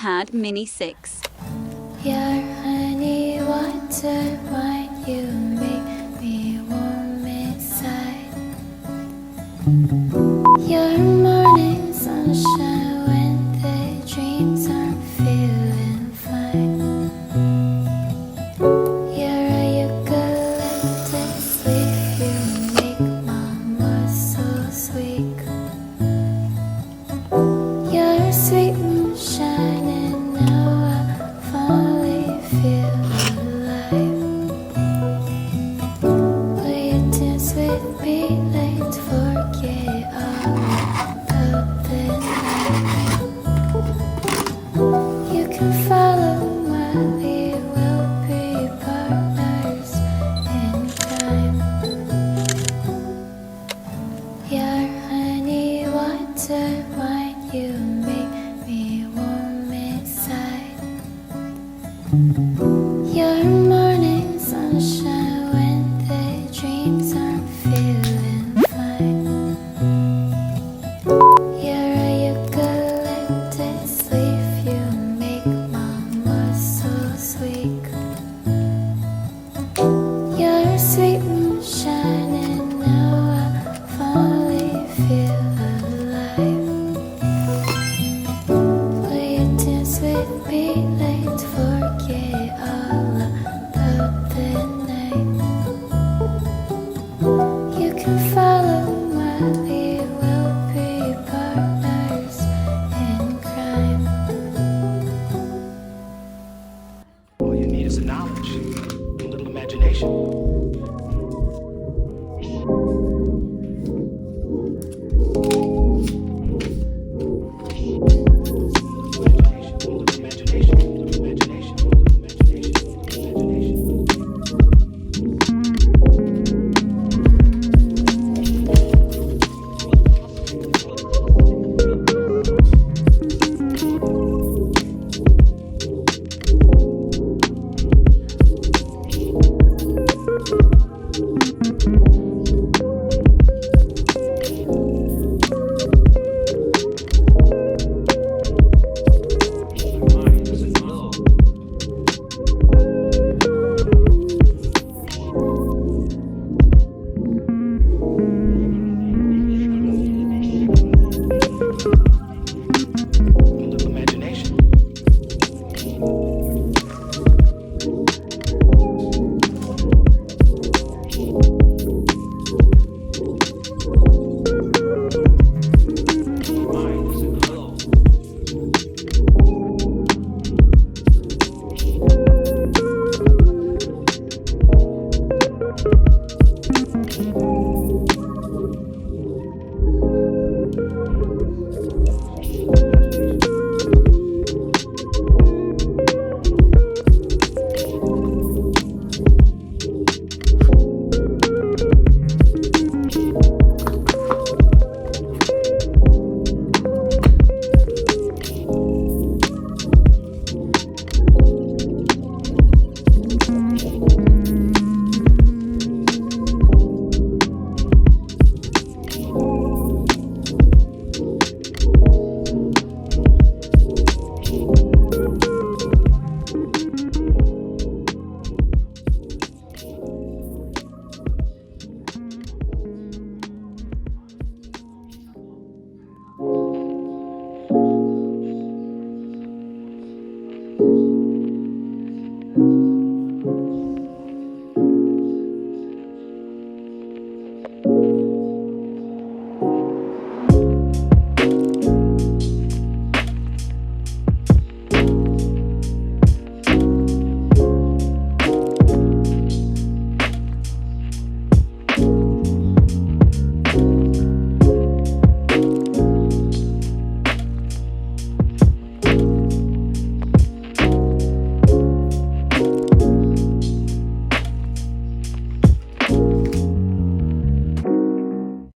iPad Mini 6. Your honey water wine, you make me warm inside. Your morning sunshine when the dreams aren't feeling fine. Your eucalyptus leaf, you make my muscles weak. Your sweet moonshine, and now I finally feel alive. Will you dance with me? Let's forget all about the night. You can follow my lead, we'll be partners in crime. Your honey water wine, you make me warm inside. Your morning sunshine when the dreams aren't feeling fine. You're a eucalyptus leaf, you make my muscles weak. Your sweet moonshine, and now I finally feel alive. Will you dance with me? Let's forget all about the night. You can follow my lead, we'll be partners in crime. All you need is a knowledge, a little imagination.